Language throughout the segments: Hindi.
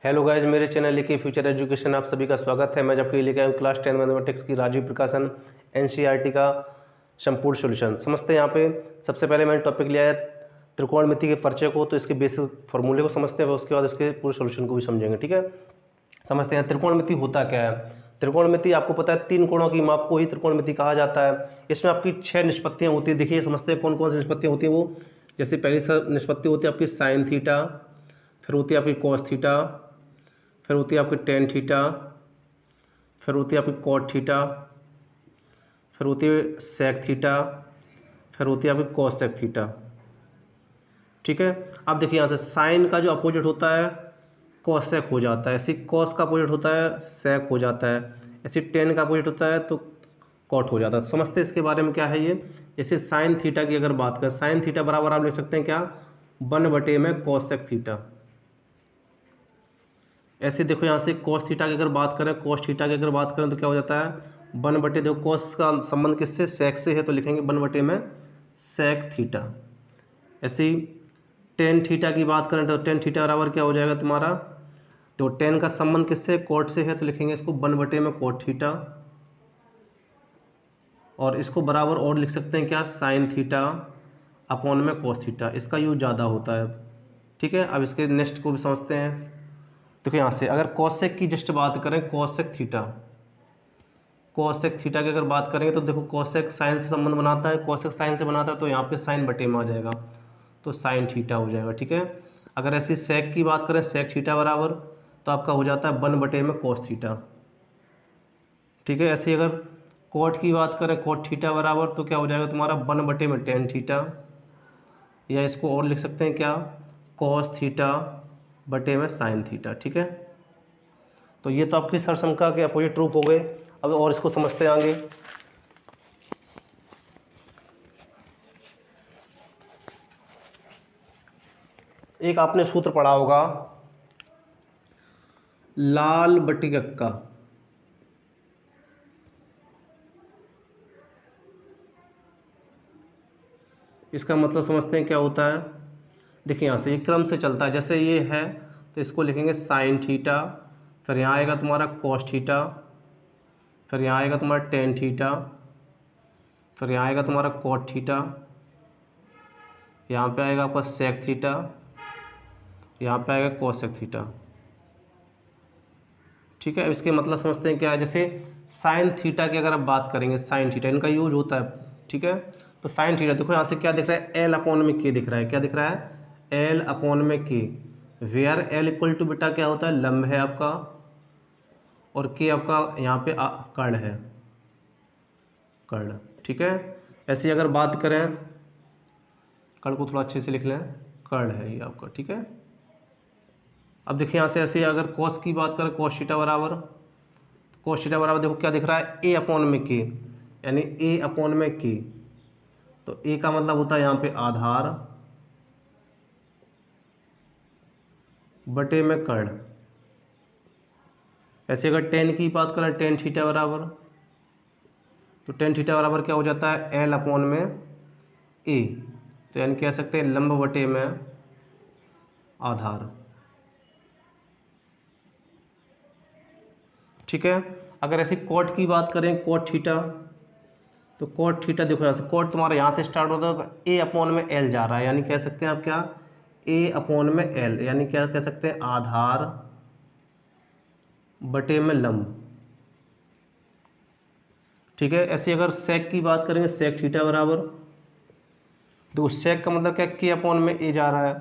हेलो गाइज, मेरे चैनल लिखी फ्यूचर एजुकेशन आप सभी का स्वागत है। मैं जब के लेकर आया हूँ क्लास 10 मैथमेटिक्स की राजीव प्रकाशन एनसीईआरटी का संपूर्ण सॉल्यूशन। समझते हैं। यहाँ पे सबसे पहले मैंने टॉपिक लिया है त्रिकोणमिति के परिचय को, तो इसके बेसिक फॉर्मूले को समझते हैं, उसके बाद इसके पूरे सॉल्यूशन को भी समझेंगे। ठीक है, समझते हैं त्रिकोणमिति होता क्या है। त्रिकोणमिति आपको पता है, तीन कोणों की माप को ही त्रिकोणमिति कहा जाता है। इसमें आपकी 6 निष्पत्तियाँ होती है। देखिए, समझते हैं कौन कौन सी निष्पत्तियाँ होती हैं वो। जैसे पहली निष्पत्ति होती है आपकी साइन थीटा, फिर होती है आपकी कॉस थीटा, फिर होती है आपकी टेन थीटा, फिर होती है आपकी कॉट थीटा, फिर होती है सेक थीटा, फिर होती है आपकी कॉस सेक थीटा। ठीक है, अब देखिए यहाँ से साइन का जो अपोजिट होता है कॉस सेक हो जाता है, ऐसी कॉस का अपोजिट होता है सेक हो जाता है, ऐसी टेन का अपोजिट होता है तो कॉट हो जाता है। समझते हैं इसके बारे में क्या है ये। जैसे साइन थीटा की अगर बात करें, साइन थीटा बराबर आप लिख सकते हैं क्या, 1 में कॉस सेक थीटा। ऐसे देखो यहाँ से कॉस थीटा की अगर बात करें, कॉस थीटा की अगर बात करें तो क्या हो जाता है 1 देखो कॉस का संबंध किससे, सेक से है, तो लिखेंगे 1 में सेक थीटा। ऐसे ही टेन थीटा की बात करें तो टेन थीटा बराबर क्या हो जाएगा तुम्हारा, तो टेन का संबंध किससे, कोट से है, तो लिखेंगे इसको 1 में कोट थीटा। और इसको बराबर और लिख सकते हैं क्या, साइन थीटा अपॉन में कॉस थीटा। इसका यूज ज़्यादा होता है। ठीक है, अब इसके नेक्स्ट को भी समझते हैं। देखो यहाँ से अगर कॉसेक की जस्ट बात करें, कॉसेक थीटा, कॉसेक थीटा की अगर बात करेंगे तो देखो कॉसेक साइन से संबंध बनाता है, कॉसेक साइन से बनाता है, तो यहाँ पे साइन बटे में आ जाएगा, तो साइन थीटा हो जाएगा। ठीक है, अगर ऐसी सेक की बात करें, सेक थीटा बराबर तो आपका हो जाता है 1 में कॉस थीटा। ठीक है, ऐसे अगर कोट की बात करें, कोट थीटा बराबर तो क्या हो जाएगा तुम्हारा 1 में टेन थीटा, या इसको और लिख सकते हैं क्या, कॉस थीटा बटे में साइन थीटा। ठीक है, तो ये तो आपकी सरसमका के अपोजिट रूप हो गए। अब और इसको समझते हैं आगे। एक आपने सूत्र पढ़ा होगा, लाल बटी कक्का। इसका मतलब समझते हैं क्या होता है। देखिए यहाँ से ये क्रम से चलता है, जैसे ये है तो इसको लिखेंगे साइन थीटा, फिर यहाँ आएगा तुम्हारा कॉस थीटा, फिर यहाँ आएगा तुम्हारा टेन थीटा, फिर यहाँ आएगा तुम्हारा कॉट थीटा, यहाँ पे आएगा आपका सेक थीटा, यहाँ पे आएगा कोसेक थीटा। ठीक है, इसके मतलब समझते हैं क्या है। जैसे साइन थीटा की अगर आप बात करेंगे, साइन थीटा इनका यूज होता है। ठीक है, तो साइन थीटा देखो यहाँ से क्या दिख रहा है, एल अपॉन में के दिख रहा है। क्या दिख रहा है, एल अपॉन में के, वेयर एल इक्वल टू बेटा क्या होता है, लंब है आपका, और के आपका यहाँ पे कर्ण है, कर्ण। ठीक है, ऐसी अगर बात करें, कर्ण को थोड़ा अच्छे से लिख लें, कर्ण है ये आपका। ठीक है, अब देखिए यहाँ से ऐसे अगर कॉस की बात करें, कॉस थीटा बराबर, कॉस थीटा बराबर देखो क्या दिख रहा है, ए अपॉन में के, यानी ए अपॉन में के, तो ए का मतलब होता है यहाँ पे आधार बटे में कर्ण। ऐसे अगर टेन की बात करें, टेन थीटा बराबर, तो टेन थीटा बराबर क्या हो जाता है, एल अपॉन में ए, तो यानी कह सकते हैं लंब बटे में आधार। ठीक है, अगर ऐसे कोट की बात करें, कोट थीटा, तो कोट थीटा देखो यहाँ से कोट तुम्हारा यहाँ से स्टार्ट होता है तो ए अपॉन में एल जा रहा है, यानी कह सकते हैं आप क्या, ए अपॉन में एल, यानी क्या कह सकते हैं, आधार बटे में लंब। ठीक है, ऐसे अगर सेक की बात करेंगे, सेक थीटा बराबर, तो सेक का मतलब क्या, के अपॉन में ए जा रहा है,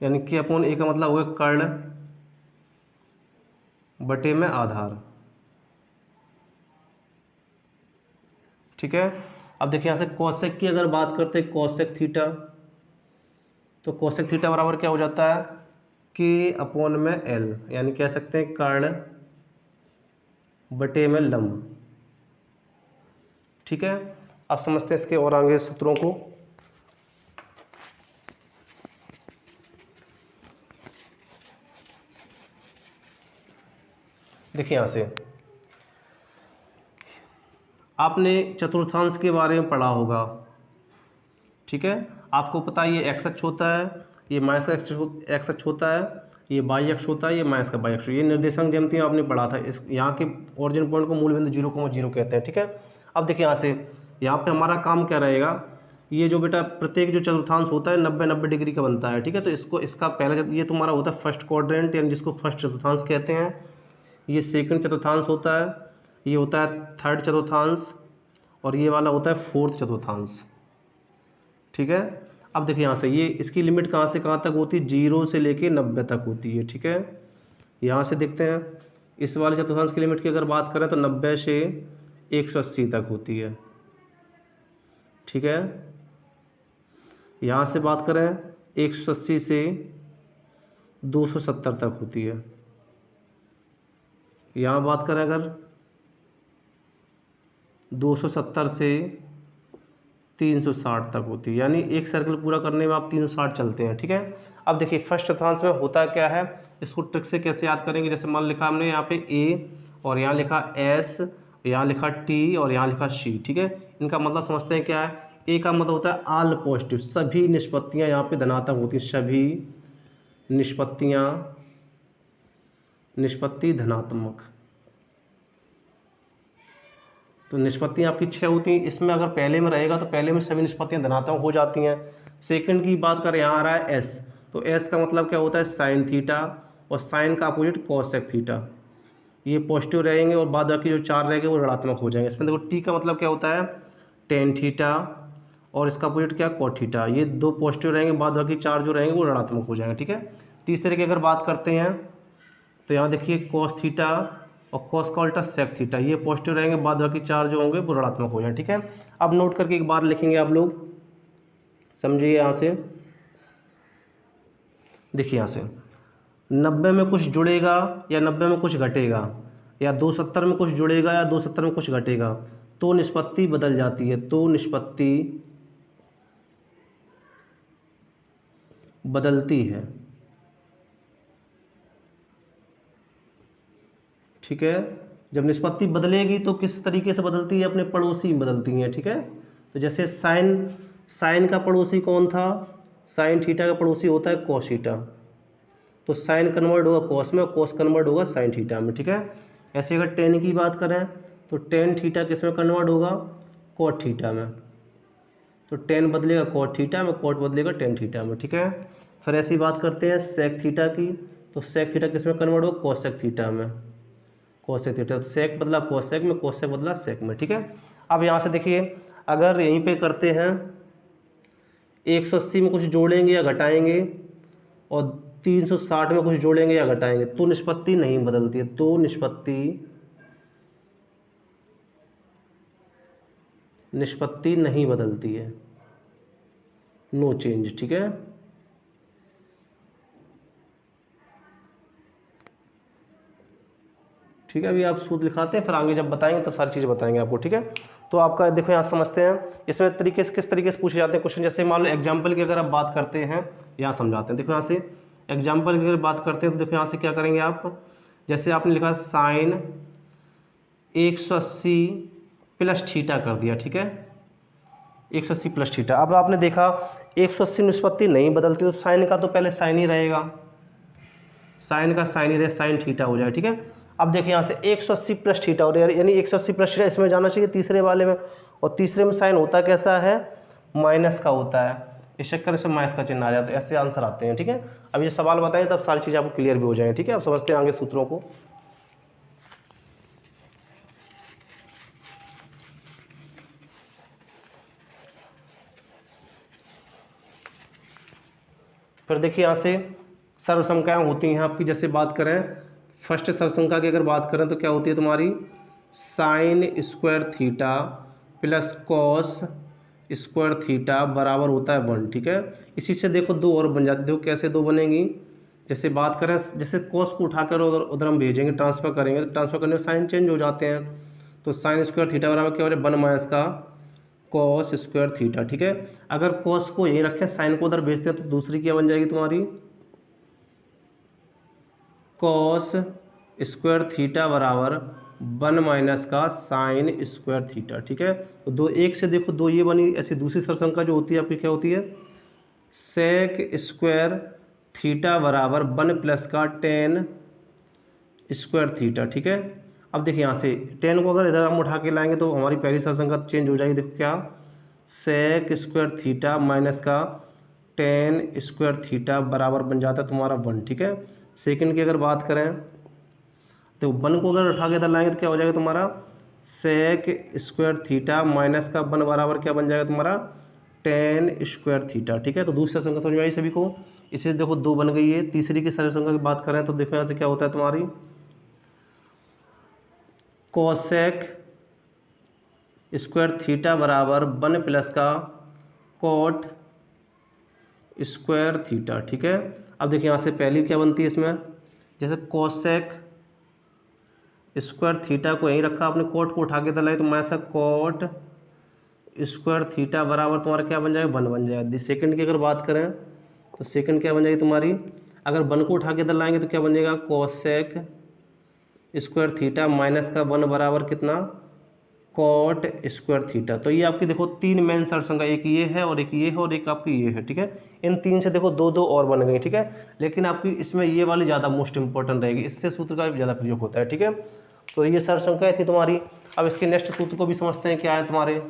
यानी के अपॉन ए का मतलब हुआ कर्ण बटे में आधार। ठीक है, अब देखिए यहाँ से कोसेक की अगर बात करते हैं, कोसेक थीटा, तो कोसेक थीटा बराबर क्या हो जाता है, के अपॉन में एल, यानी कह सकते हैं कर्ण बटे में लंब। ठीक है, अब समझते हैं इसके और आगे सूत्रों को। देखिए यहाँ से आपने चतुर्थांश के बारे में पढ़ा होगा। ठीक है, आपको पता है ये एक्स अक्ष होता है, ये माइनस का एक्स अक्ष होता है, ये वाई अक्ष होता है, ये माइनस का वाई अक्ष। ये निर्देशांक ज्यामिति आपने पढ़ा था। इस यहाँ के ओरिजिन पॉइंट को मूल बिंदु 0,0 कहते हैं, ठीक है। अब देखिए यहाँ से, यहाँ पे हमारा काम क्या रहेगा, ये जो बेटा प्रत्येक जो चतुर्थांश होता है 90-90 डिग्री का बनता है, ठीक है। तो इसको, इसका पहला ये तुम्हारा होता है फर्स्ट क्वाड्रेंट, यानी जिसको फर्स्ट चतुर्थांश कहते हैं। ये सेकंड चतुर्थांश होता है, ये होता है थर्ड चतुर्थांश, और ये वाला होता है फोर्थ चतुर्थांश, ठीक है। अब देखिए यहाँ से, ये इसकी लिमिट कहाँ से कहाँ तक होती है, 0 से लेके 90 तक होती है, ठीक है। यहाँ से देखते हैं, इस वाले चतुर्थांश की लिमिट की अगर बात करें तो 90 से 180 तक होती है, ठीक है। यहाँ से बात करें 180 से 270 तक होती है। यहाँ बात करें अगर 270 से 360 तक होती है, यानी एक सर्कल पूरा करने में आप 360 चलते हैं, ठीक है। अब देखिए फर्स्ट चतुर्थांश में होता क्या है, इसको ट्रिक से कैसे याद करेंगे। जैसे मान लिखा हमने यहाँ पे ए, और यहाँ लिखा एस, यहाँ लिखा टी, और यहाँ लिखा सी, ठीक है। इनका मतलब समझते हैं क्या है। ए का मतलब होता है ऑल पॉजिटिव, सभी निष्पत्तियाँ यहाँ पे धनात्मक होती हैं, सभी निष्पत्ति धनात्मक। तो निष्पत्तियाँ आपकी 6 होती हैं। इसमें अगर पहले में रहेगा तो पहले में सभी निष्पत्तियाँ धनात्मक हो जाती हैं। सेकंड की बात करें, यहाँ आ रहा है एस, तो एस का मतलब क्या होता है, साइन थीटा, और साइन का अपोजिट कॉसेक थीटा। ये पॉजिटिव रहेंगे और बाद बाकी जो 4 रहेंगे वो ऋणात्मक हो जाएंगे। इसमें देखो टी का मतलब क्या होता है, टेन थीटा, और इसका अपोजिट क्या, कॉट थीटा। ये 2 पॉजिटिव रहेंगे, बाद बाकी 4 जो रहेंगे वो ऋणात्मक हो जाएंगे, ठीक है। तीसरे की अगर बात करते हैं तो यहाँ देखिए कॉस थीटा और कॉस का उल्टा सेक थीटा, ये पॉजिटिव रहेंगे, बाद बाकी 4 जो होंगे वो ऋणात्मक हो जाए, ठीक है। अब नोट करके एक बात लिखेंगे आप लोग, समझिए। यहाँ से देखिए, यहाँ से 90 में कुछ जुड़ेगा या 90 में कुछ घटेगा, या 270 में कुछ जुड़ेगा या 270 में कुछ घटेगा, तो निष्पत्ति बदल जाती है, तो निष्पत्ति बदलती है, ठीक है। जब निष्पत्ति बदलेगी तो किस तरीके से बदलती है, अपने पड़ोसी में बदलती हैं, ठीक है। तो जैसे साइन का पड़ोसी कौन था, साइन थीटा का पड़ोसी होता है कॉस थीटा, तो साइन कन्वर्ट होगा कॉस में और कॉस कन्वर्ट होगा साइन थीटा में, ठीक है। ऐसे अगर टेन की बात करें तो टेन थीटा किस में कन्वर्ट होगा, कॉट थीटा में, तो टेन बदलेगा कॉट थीटा में, कॉट बदलेगा टेन थीटा में, ठीक है। फिर ऐसी बात करते हैं सेक थीटा की, तो सेक थीटा किस में कन्वर्ट होगा, कॉसेक थीटा में, कॉसेक थीटा। तो सेक बदला कॉसेक में, कॉसेक बदला सेक में, ठीक है। अब यहाँ से देखिए, अगर यहीं पे करते हैं 180 में कुछ जोड़ेंगे या घटाएंगे और 360 में कुछ जोड़ेंगे या घटाएंगे, तो निष्पत्ति नहीं बदलती है, तो निष्पत्ति नहीं बदलती है, नो चेंज, ठीक है। ठीक है, अभी आप सूत्र लिखाते हैं, फिर आगे जब बताएंगे तो सारी चीज़ें बताएंगे आपको, ठीक है। तो आपका देखो यहाँ समझते हैं, इसमें तरीके से किस तरीके से पूछे जाते हैं क्वेश्चन। जैसे मान लो एग्जाम्पल की अगर आप बात करते हैं, यहाँ समझाते हैं। देखो यहाँ से एग्जाम्पल की अगर बात करते हैं तो देखो यहाँ से क्या करेंगे आप, जैसे आपने लिखा साइन 180 प्लस थीटा कर दिया, ठीक है, 180 प्लस थीटा। अब आपने देखा 180 निष्पत्ति नहीं बदलती, तो साइन का तो पहले साइन ही रहेगा, साइन का साइन ही रहे, साइन थीटा हो जाए, ठीक है। अब देखिए यहाँ से 180 प्लस थीटा हो रहा है, यानी 180 प्लस थीटा इसमें जाना चाहिए तीसरे वाले में, और तीसरे में साइन होता कैसा है, माइनस का होता है, इस चक्कर से माइनस का चिन्ह आ जाता है, ऐसे आंसर आते हैं, ठीक है। अब ये सवाल बताएं तब सारी चीज़ आपको क्लियर भी हो जाएंगी, ठीक है। अब समझते हैं आगे सूत्रों को। फिर देखिए यहाँ से सर्वसंख्याएं होती हैं आपकी। जैसे बात करें फर्स्ट सर्वसंख्या की अगर बात करें तो क्या होती है तुम्हारी, sine square theta plus cos square theta बराबर होता है 1, ठीक है। इसी से देखो 2 और बन जाती है। देखो कैसे 2 बनेंगी, जैसे बात करें, जैसे कॉस को उठाकर उधर हम भेजेंगे, ट्रांसफर करेंगे, तो ट्रांसफर करने में साइन चेंज हो जाते हैं। तो साइन स्क्वायर थीटा बराबर क्या हो रहा है, 1 माइनस का कॉस स्क्वायर थीटा, ठीक है। अगर कॉस को यहीं रखें, साइन को उधर भेजते हैं, तो दूसरी क्या बन जाएगी तुम्हारी, कॉस स्क्वायर थीटा बराबर 1 माइनस का साइन स्क्वायर थीटा, ठीक है। तो 2 एक से देखो 2 ये बनी, ऐसी दूसरी सरसंख्या जो होती है आपकी क्या होती है, सेक स्क्वायर थीटा बराबर 1 प्लस का टेन स्क्वायर थीटा। ठीक है, अब देखिए यहाँ से टेन को अगर इधर हम उठा के लाएंगे तो हमारी पहली सरसंख्या चेंज हो जाएगी। देखो क्या, सेक स्क्वायर थीटा माइनस का टेन स्क्वायर थीटा बराबर बन जाता है तुम्हारा 1। ठीक है, सेकंड की अगर बात करें तो 1 को अगर उठा के इधर लाएंगे तो क्या हो जाएगा तुम्हारा, सेक स्क्वायर थीटा माइनस का 1 बराबर क्या बन जाएगा तुम्हारा, टेन स्क्वायर थीटा। ठीक है, तो दूसरी संख्या समझ में आई सभी को। इसे देखो 2 बन गई है। तीसरी की सरल संख्या की बात करें तो देखो यहाँ से क्या होता है तुम्हारी, कोसेक स्क्वायर थीटा बराबर 1 प्लस का कोट स्क्वायर थीटा। ठीक है, अब देखिए यहाँ से पहली क्या बनती है इसमें, जैसे कोसेक स्क्वायर थीटा को यहीं रखा, आपने कोट को उठा के दलाई तो मैं ऐसा कोट स्क्वायर थीटा बराबर तुम्हारा क्या बन जाएगा, 1 बन जाएगा। सेकंड की अगर बात करें तो सेकंड क्या बन जाएगी तुम्हारी, अगर 1 को उठा के इधर लाएंगे तो क्या बन जाएगा, कोसेक स्क्वायर थीटा माइनस का 1 बराबर कितना, कॉट स्क्वायर थीटा। तो ये आपकी देखो 3 मेन सरसंख्या, एक ये है और एक ये है और एक आपकी ये है। ठीक है, इन 3 से देखो 2 2 और बन गई। ठीक है, लेकिन आपकी इसमें ये वाली ज़्यादा मोस्ट इंपॉर्टेंट रहेगी, इससे सूत्र का ज़्यादा प्रयोग होता है। ठीक है, तो ये सरसंख्या थी तुम्हारी। अब इसके नेक्स्ट सूत्र को भी समझते हैं क्या है तुम्हारे।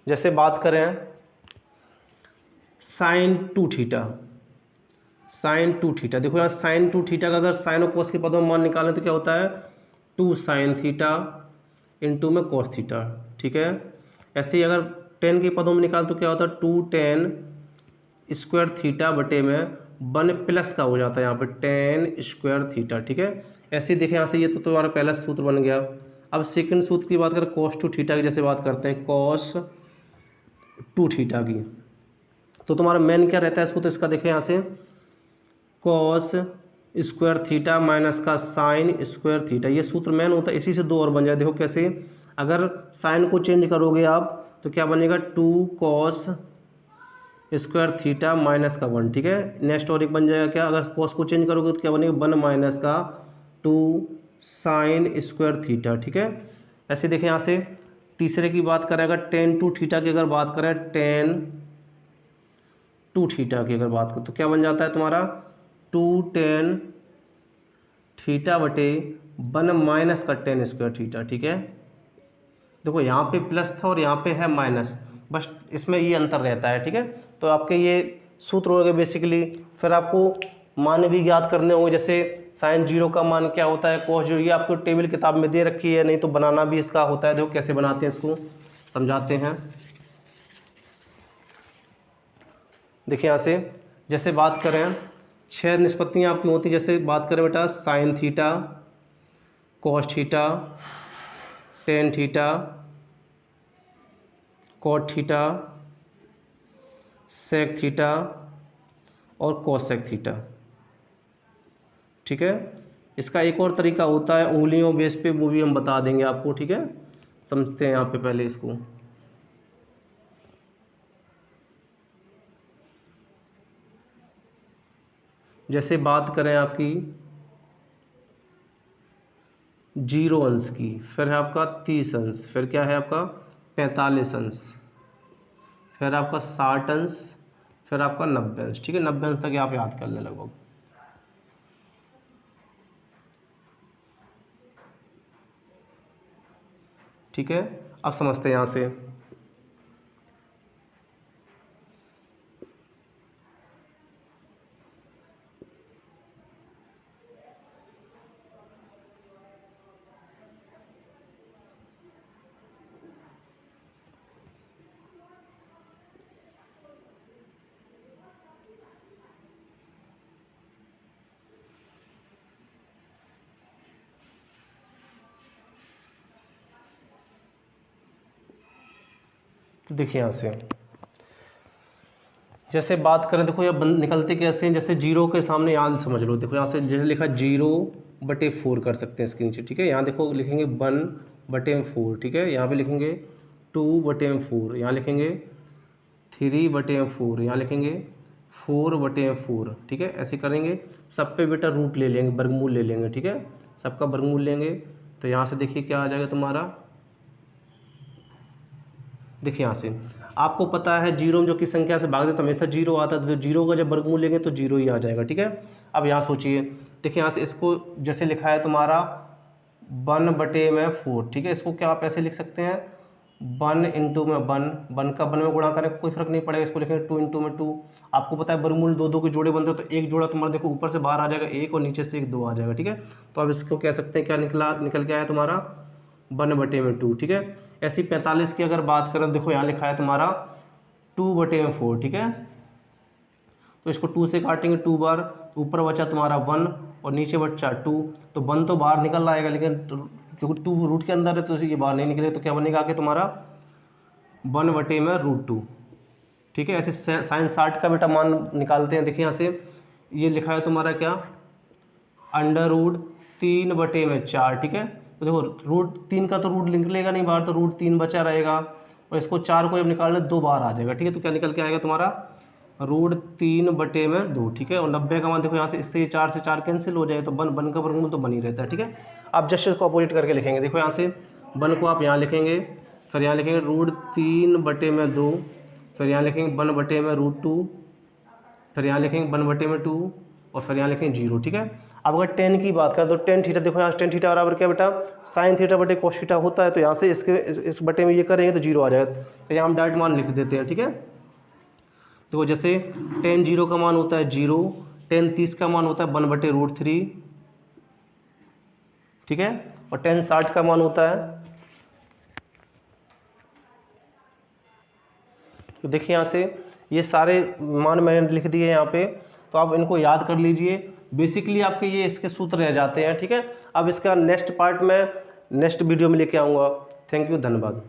जैसे बात करें साइन 2 थीटा, साइन 2 थीटा, देखो यहाँ साइन 2 थीटा का अगर साइन और कोस के पदों में मान निकालें तो क्या होता है, 2 साइन थीटा इंटू में कोस थीटा। ठीक है, ऐसे ही अगर 10 के पदों में निकाल तो क्या होता है, 2 10 स्क्वायर थीटा बटे में 1 प्लस का हो जाता है यहाँ पे 10 स्क्वायर थीटा। ठीक है, ऐसे ही देखें यहाँ से ये तो तुम्हारा पहला सूत्र बन गया। अब सेकंड सूत्र की बात करें कोस 2 थीटा की, जैसे बात करते हैं कोस 2 थीटा की, तो तुम्हारा मेन क्या रहता है सूत्र इसका, देखें यहाँ से कॉस स्क्वायर थीटा माइनस का साइन स्क्वायर थीटा, ये सूत्र मेन होता है। इसी से 2 और बन जाए, देखो कैसे, अगर साइन को चेंज करोगे आप तो क्या बनेगा, 2 कॉस स्क्वायर थीटा माइनस का 1। ठीक है, नेक्स्ट और एक बन जाएगा क्या, अगर कॉस को चेंज करोगे तो क्या बनेगा, 1 माइनस का 2 साइन स्क्वायर थीटा। ठीक है, ऐसे देखें यहाँ से तीसरे की बात करें, अगर टेन 2 थीटा की अगर बात करें, टेन 2 थीटा की अगर बात करें तो क्या बन जाता है तुम्हारा, 2 टेन थीटा बटे 1 माइनस का 10 स्क्वायर थीटा। ठीक है, देखो यहाँ पे प्लस था और यहाँ पे है माइनस, बस इसमें ये अंतर रहता है। ठीक है, तो आपके ये सूत्र हो गए बेसिकली। फिर आपको मान भी ज्ञात करने होंगे, जैसे साइन 0 का मान क्या होता है, कोस 0, ये आपको टेबल किताब में दे रखी है, नहीं तो बनाना भी इसका होता है। देखो कैसे बनाते हैं, इसको समझाते हैं। देखिए यहाँ से जैसे बात करें 6 निष्पत्तियाँ आपकी होती, जैसे बात करें बेटा sine theta, cos theta, tan theta, cot theta, sec theta और कोसेक थीटा। ठीक है, इसका एक और तरीका होता है उंगलियों बेस पे, वो भी हम बता देंगे आपको। ठीक है, समझते हैं यहाँ पे पहले इसको। जैसे बात करें आपकी 0 अंश की, फिर है आपका 30 अंश, फिर क्या है आपका 45 अंश, फिर आपका 60 अंश, फिर आपका 90 अंश। ठीक है, 90 अंश तक आप याद कर लें लगभग। ठीक है, अब समझते हैं यहाँ से। तो देखिए यहाँ से जैसे बात करें, देखो ये निकलते कैसे हैं, जैसे 0 के सामने यहाँ समझ लो, देखो यहाँ से जैसे लिखा 0/4 कर सकते हैं इसके नीचे। ठीक है, यहाँ देखो लिखेंगे 1/4। ठीक है, यहाँ पे लिखेंगे 2/4, यहाँ लिखेंगे 3/4, यहाँ लिखेंगे 4/4। ठीक है, ऐसे करेंगे, सब पे बेटा रूट ले लेंगे, वर्गमूल ले लेंगे। ठीक है, सबका वर्गमूल लेंगे तो यहाँ से देखिए क्या आ जाएगा तुम्हारा, देखिए यहाँ से आपको पता है जीरो में जो कि संख्या से भाग दे तो हमेशा जीरो आता है, तो जीरो का जब वर्गमूल लेंगे तो जीरो ही आ जाएगा। ठीक है, अब यहाँ सोचिए, देखिए यहाँ से इसको जैसे लिखा है तुम्हारा 1/4। ठीक है, इसको क्या आप ऐसे लिख सकते हैं 1 इंटू में 1 का 1 में गुणा करें कोई फर्क नहीं पड़ेगा, इसको लिखेंगे 2 इंटू में 2। आपको पता है वर्गमूल दो के जोड़े बनते हैं, तो एक जोड़ा तुम्हारा देखो ऊपर से बाहर आ जाएगा 1 और नीचे से 1 2 आ जाएगा। ठीक है, तो अब इसको कह सकते हैं क्या निकल के आया तुम्हारा 1/2। ठीक है, ऐसी 45 की अगर बात करें, देखो यहाँ लिखा है तुम्हारा 2/4। ठीक है, तो इसको 2 से काटेंगे 2 बार, ऊपर बचा तुम्हारा 1 और नीचे बचा 2, तो 1 तो बाहर निकल आएगा, लेकिन क्योंकि 2 रूट के अंदर है तो ये बाहर नहीं निकले, तो क्या बनेगा आगे तुम्हारा 1/√2। ठीक है, ऐसे साइन 60 का बेटा मान निकालते हैं। देखिए यहाँ से ये लिखा है तुम्हारा क्या √3/4। ठीक है, तो देखो √3 का तो रूट निकलेगा नहीं बाहर, तो √3 बचा रहेगा, और इसको 4 को जब निकाल ले 2 बाहर आ जाएगा। ठीक है, तो क्या निकल के आएगा तुम्हारा √3/2। ठीक है, और 90 का मान देखो यहाँ से इससे ये 4 से 4 कैंसिल हो जाए, तो 1 का वर्गमूल तो बन ही रहता है। ठीक है, आप जस्ट इसको अपोजिट करके लिखेंगे। देखो यहाँ से 1 को आप यहाँ लिखेंगे, फिर यहाँ लिखेंगे √3/2, फिर यहाँ लिखेंगे 1/√2, फिर यहाँ लिखेंगे 1/2 और फिर यहाँ लिखेंगे 0। ठीक है, अब अगर tan की बात करें तो tan थीटा, देखो यहाँ tan थीटा बराबर क्या बेटा sin थीटा बटे cos थीटा होता है, तो यहाँ से इस बटे में ये करेंगे तो 0 आ जाएगा, तो यहाँ हम डायरेक्ट मान लिख देते हैं। ठीक है, तो जैसे tan 0 का मान होता है 0, tan 30 का मान होता है 1/√3। ठीक है, और tan 60 का मान होता है, तो देखिए यहाँ से ये सारे मान मैंने लिख दिए यहाँ पे, तो आप इनको याद कर लीजिए। बेसिकली आपके ये इसके सूत्र रह जाते हैं। ठीक है, अब इसका नेक्स्ट पार्ट में नेक्स्ट वीडियो में लेके आऊँगा। थैंक यू, धन्यवाद।